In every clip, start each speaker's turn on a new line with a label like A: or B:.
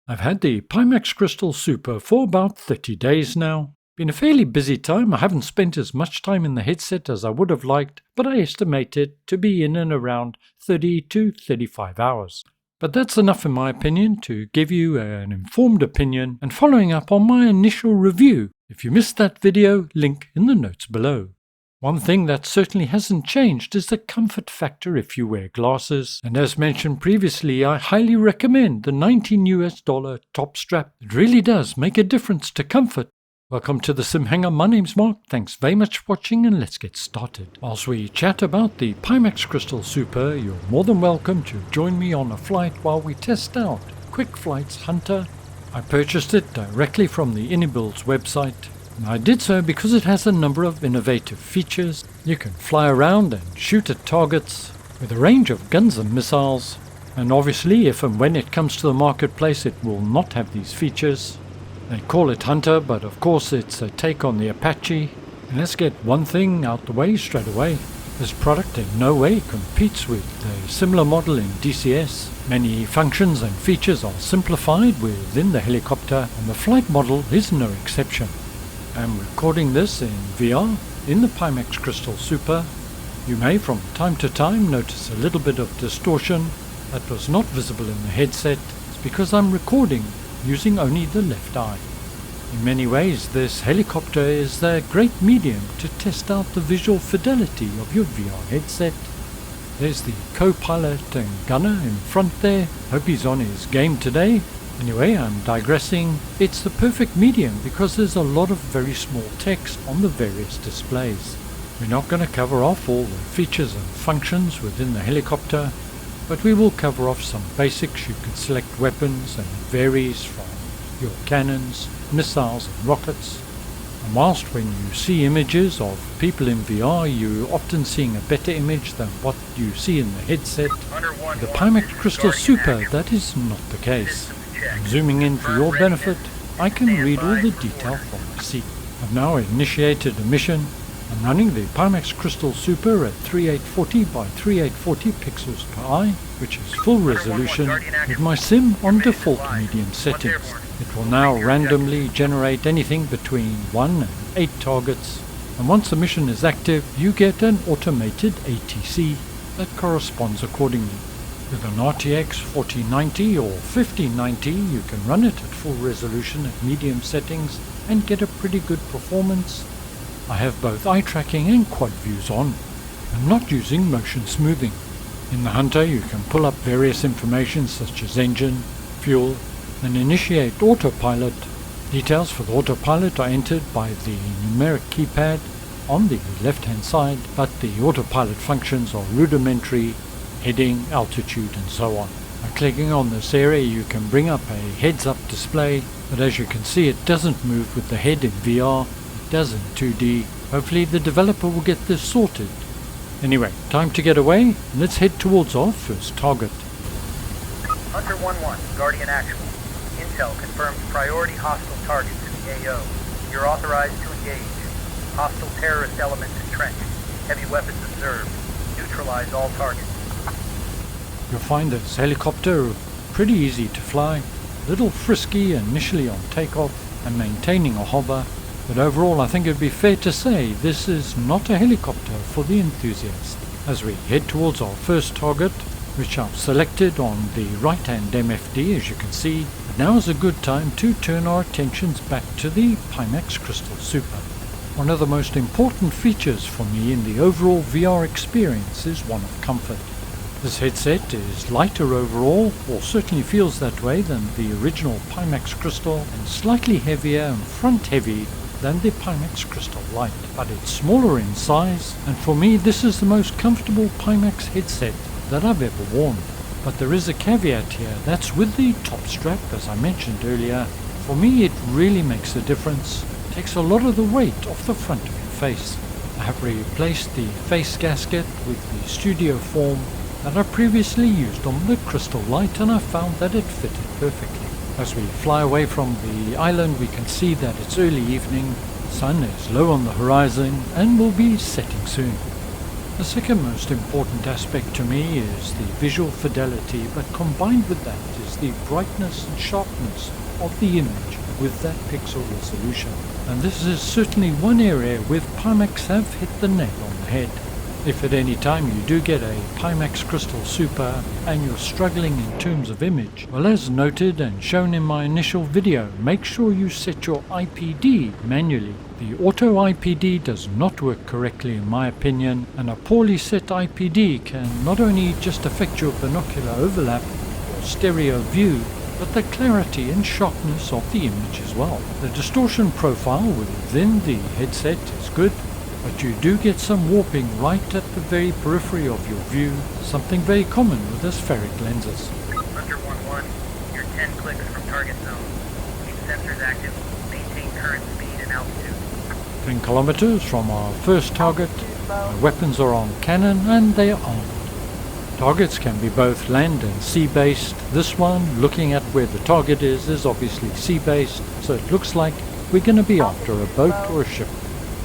A: I've had the Pimax Crystal Super for about 30 days now. Been a fairly busy time. I haven't spent as much time in the headset as I would have liked, but I estimate it to be in and around 30 to 35 hours. But that's enough in my opinion to give you an informed opinion and following up on my initial review. If you missed that video, link in the notes below. One thing that certainly hasn't changed is the comfort factor if you wear glasses, and as mentioned previously, I highly recommend the $19 top strap. It really does make a difference to comfort. Welcome to the SimHanger, my name's Mark, thanks very much for watching and let's get started. Whilst we chat about the Pimax Crystal Super, you're more than welcome to join me on a flight while we test out KwikFlight's Hunter. I purchased it directly from the Innybuilds website. And I did so because it has a number of innovative features. You can fly around and shoot at targets with a range of guns and missiles. And obviously, if and when it comes to the marketplace, it will not have these features. They call it Hunter, but of course it's a take on the Apache. And let's get one thing out the way straight away. This product in no way competes with a similar model in DCS. Many functions and features are simplified within the helicopter, and the flight model is no exception. I'm recording this in VR in the Pimax Crystal Super. You may from time to time notice a little bit of distortion that was not visible in the headset. It's because I'm recording using only the left eye. In many ways this helicopter is a great medium to test out the visual fidelity of your VR headset. There's the co-pilot and gunner in front there. Hope he's on his game today. Anyway, I'm digressing. It's the perfect medium because there's a lot of very small text on the various displays. We're not going to cover off all the features and functions within the helicopter, but we will cover off some basics. You can select weapons and it varies from your cannons, missiles and rockets. And whilst when you see images of people in VR, you're often seeing a better image than what you see in the headset, the Pimax Crystal Super, that is not the case. And zooming in for your benefit, I can read all the detail from my seat. I've now initiated a mission. I'm running the Pimax Crystal Super at 3840 by 3840 pixels per eye, which is full resolution, with my sim on default medium settings. It will now randomly generate anything between 1 and 8 targets, and once the mission is active, you get an automated ATC that corresponds accordingly. With an RTX 4090 or 5090, you can run it at full resolution at medium settings and get a pretty good performance. I have both eye tracking and quad views on. I'm not using motion smoothing. In the Hunter you can pull up various information such as engine, fuel, and initiate autopilot. Details for the autopilot are entered by the numeric keypad on the left hand side, but the autopilot functions are rudimentary: heading, altitude and so on. By clicking on this area you can bring up a heads-up display, but as you can see it doesn't move with the head in VR, it does in 2D. Hopefully the developer will get this sorted. Anyway, time to get away, and let's head towards our first target.
B: Hunter 1-1, Guardian Actual. Intel confirms priority hostile targets in the AO. You're authorized to engage. Hostile terrorist elements entrenched. Heavy weapons observed. Neutralize all targets.
A: You'll find this helicopter pretty easy to fly, a little frisky initially on takeoff and maintaining a hover, but overall I think it would be fair to say this is not a helicopter for the enthusiast. As we head towards our first target, which I've selected on the right hand MFD as you can see, but now is a good time to turn our attentions back to the Pimax Crystal Super. One of the most important features for me in the overall VR experience is one of comfort. This headset is lighter overall, or certainly feels that way, than the original Pimax Crystal, and slightly heavier and front heavy than the Pimax Crystal Lite, but it's smaller in size, and for me this is the most comfortable Pimax headset that I've ever worn. But there is a caveat here, that's with the top strap, as I mentioned earlier. For me it really makes a difference. It takes a lot of the weight off the front of your face. I have replaced the face gasket with the studio form that I previously used on the Crystal Lite, and I found that it fitted perfectly. As we fly away from the island we can see that it's early evening, the sun is low on the horizon and will be setting soon. The second most important aspect to me is the visual fidelity, but combined with that is the brightness and sharpness of the image with that pixel resolution. And this is certainly one area where Pimax have hit the nail on the head. If at any time you do get a Pimax Crystal Super and you're struggling in terms of image, well, as noted and shown in my initial video, make sure you set your IPD manually. The auto IPD does not work correctly in my opinion, and a poorly set IPD can not only just affect your binocular overlap or stereo view, but the clarity and sharpness of the image as well. The distortion profile within the headset is good, but you do get some warping right at the very periphery of your view, something very common with aspheric lenses.
B: Hunter 1-1, you're 10 clicks from target zone. Keep sensors active. Maintain current speed and altitude.
A: 10 kilometers from our first target. My weapons are on cannon and they are armed. Targets can be both land and sea-based. This one, looking at where the target is obviously sea-based, so it looks like we're going to be after a boat or a ship.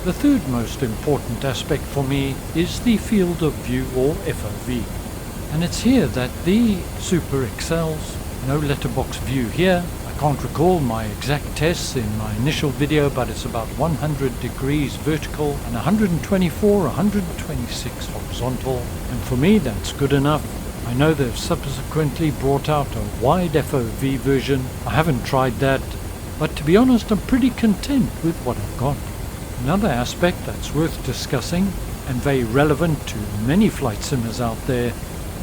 A: The third most important aspect for me is the field of view or FOV. And it's here that the Super excels. No letterbox view here. I can't recall my exact tests in my initial video, but it's about 100 degrees vertical and 124, 126 horizontal. And for me that's good enough. I know they've subsequently brought out a wide FOV version. I haven't tried that, but to be honest I'm pretty content with what I've got. Another aspect that's worth discussing and very relevant to many flight simmers out there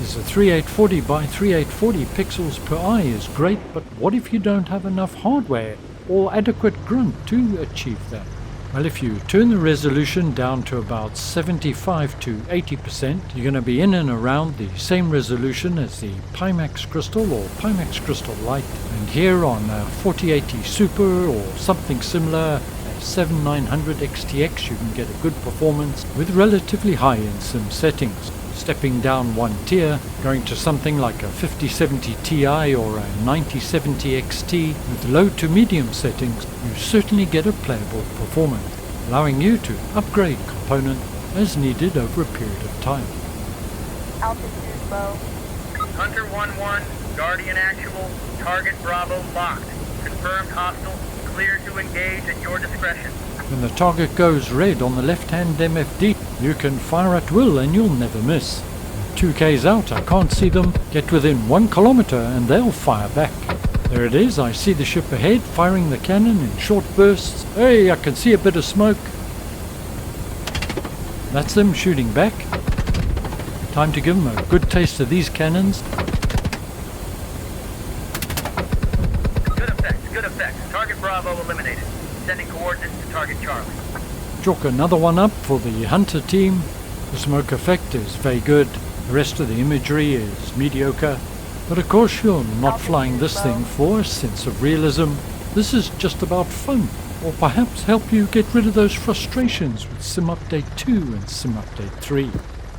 A: is the 3840 by 3840 pixels per eye is great, but what if you don't have enough hardware or adequate grunt to achieve that? Well, if you turn the resolution down to about 75 to 80%, you're going to be in and around the same resolution as the Pimax Crystal or Pimax Crystal Lite. And here on a 4080 Super or something similar, 7900 XTX, you can get a good performance with relatively high-end sim settings. Stepping down one tier, going to something like a 5070 Ti or a 9070 XT with low to medium settings, you certainly get a playable performance, allowing you to upgrade component as needed over a period of time.
C: Altitude low.
B: Hunter 1-1, Guardian actual, target Bravo locked. Confirmed hostile, clear to engage at your discretion.
A: When the target goes red on the left-hand MFD, you can fire at will and you'll never miss. 2K's out, I can't see them. Get within 1 kilometer and they'll fire back. There it is, I see the ship ahead, firing the cannon in short bursts. Hey, I can see a bit of smoke. That's them shooting back. Time to give them a good taste of these cannons.
B: Good effect. Target Bravo eliminated. Sending coordinates to target Charlie.
A: Chalk another one up for the Hunter team. The smoke effect is very good. The rest of the imagery is mediocre. But of course you're not flying this thing for a sense of realism. This is just about fun, or perhaps help you get rid of those frustrations with Sim Update 2 and Sim Update 3.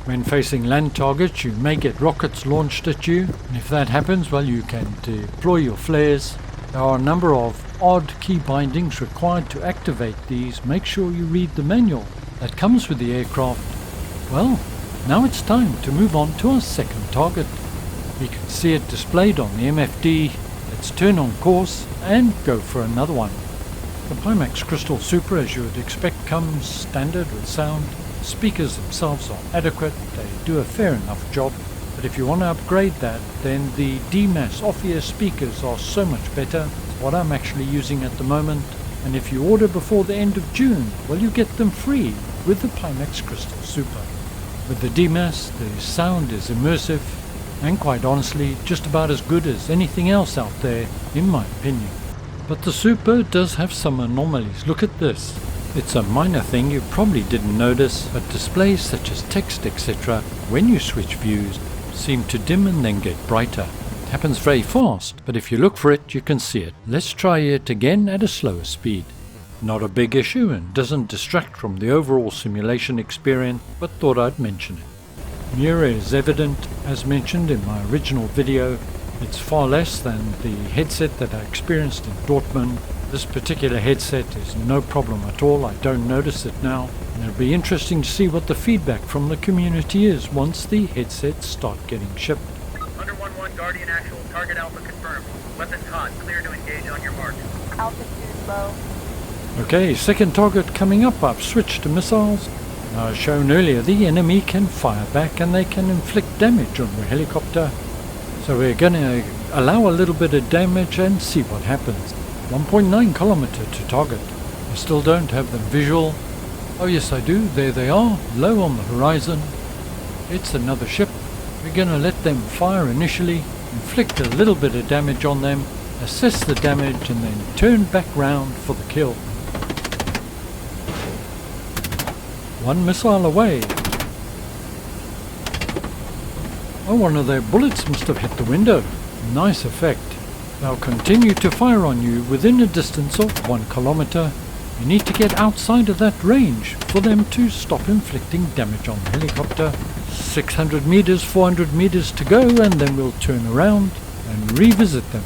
A: When facing land targets you may get rockets launched at you, and if that happens, well, you can deploy your flares. There are a number of odd key bindings required to activate these. Make sure you read the manual that comes with the aircraft. Well, now it's time to move on to our second target. You can see it displayed on the MFD. Let's turn on course and go for another one. The Pimax Crystal Super, as you would expect, comes standard with sound. The speakers themselves are adequate, they do a fair enough job. But if you want to upgrade that, then the DMAS off-ear speakers are so much better. It's what I'm actually using at the moment. And if you order before the end of June, well, you get them free with the Pimax Crystal Super. With the DMAS, the sound is immersive and quite honestly just about as good as anything else out there, in my opinion. But the Super does have some anomalies. Look at this. It's a minor thing you probably didn't notice, but displays such as text, etc., when you switch views, seem to dim and then get brighter. It happens very fast, but if you look for it, you can see it. Let's try it again at a slower speed. Not a big issue and doesn't distract from the overall simulation experience, but thought I'd mention it. Mura is evident, as mentioned in my original video. It's far less than the headset that I experienced in Dortmund. This particular headset is no problem at all, I don't notice it now. And it'll be interesting to see what the feedback from the community is once the headsets start getting shipped.
B: Hunter 1-1, Guardian actual. Target Alpha confirmed. Weapons hot. Clear to engage on your mark.
C: Altitude low.
A: Okay, second target coming up. I've switched to missiles. As shown earlier, the enemy can fire back and they can inflict damage on your helicopter. So we're going to allow a little bit of damage and see what happens. 1.9 kilometer to target. I still don't have them visual. Oh yes I do, there they are, low on the horizon. It's another ship. We're going to let them fire initially, inflict a little bit of damage on them, assess the damage and then turn back round for the kill. One missile away. Oh, one of their bullets must have hit the window. Nice effect. They'll continue to fire on you within a distance of 1 kilometer. You need to get outside of that range for them to stop inflicting damage on the helicopter. 600 meters, 400 meters to go, and then we'll turn around and revisit them.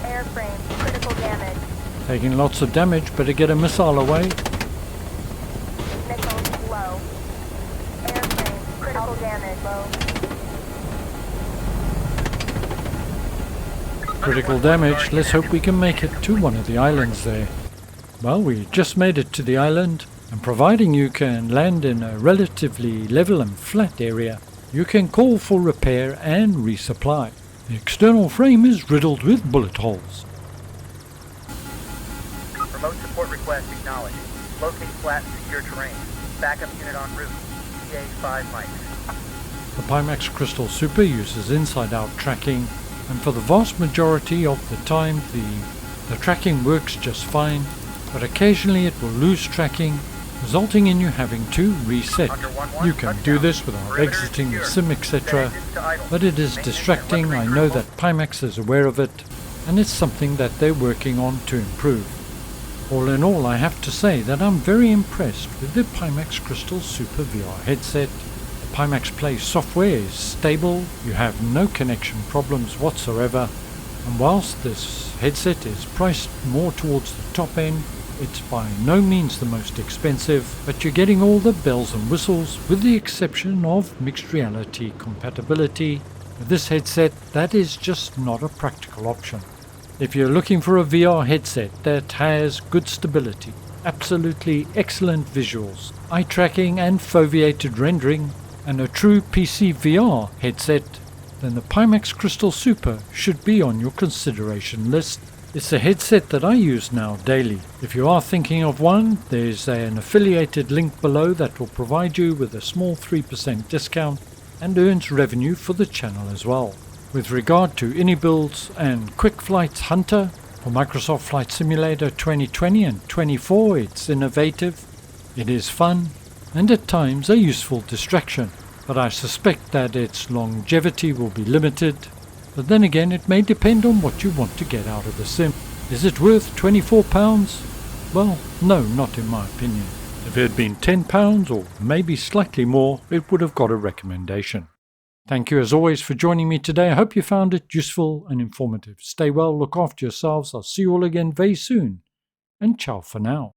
C: Airframe, critical damage.
A: Taking lots of damage, better get a missile away.
C: Missiles low. Airframe, critical damage low.
A: Critical damage, let's hope we can make it to one of the islands there. Well, we just made it to the island, and providing you can land in a relatively level and flat area, you can call for repair and resupply. The external frame is riddled with bullet holes.
B: Remote support request acknowledged. Locate flat and secure terrain. Backup unit en route. PA-5 mics.
A: The Pimax Crystal Super uses inside-out tracking, and for the vast majority of the time the tracking works just fine, but occasionally it will lose tracking, resulting in you having to reset. You can do this without exiting the sim, etc., but it is distracting. I know that Pimax is aware of it, and it's something that they're working on to improve. All in all, I have to say that I'm very impressed with the Pimax Crystal Super VR headset. The Pimax Play software is stable, you have no connection problems whatsoever, and whilst this headset is priced more towards the top end, it's by no means the most expensive, but you're getting all the bells and whistles with the exception of mixed reality compatibility. With this headset, that is just not a practical option. If you're looking for a VR headset that has good stability, absolutely excellent visuals, eye tracking and foveated rendering, and a true PC VR headset, then the Pimax Crystal Super should be on your consideration list. It's a headset that I use now daily. If you are thinking of one, there's an affiliated link below that will provide you with a small 3% discount and earns revenue for the channel as well. With regard to InnyBuilds and KwikFlight Hunter for Microsoft Flight Simulator 2020 and 24, it's innovative, it is fun, and at times a useful distraction, but I suspect that its longevity will be limited. But then again, it may depend on what you want to get out of the sim. Is it worth £24? Well, no, not in my opinion. If it had been £10 or maybe slightly more, it would have got a recommendation. Thank you as always for joining me today. I hope you found it useful and informative. Stay well, look after yourselves. I'll see you all again very soon. And ciao for now.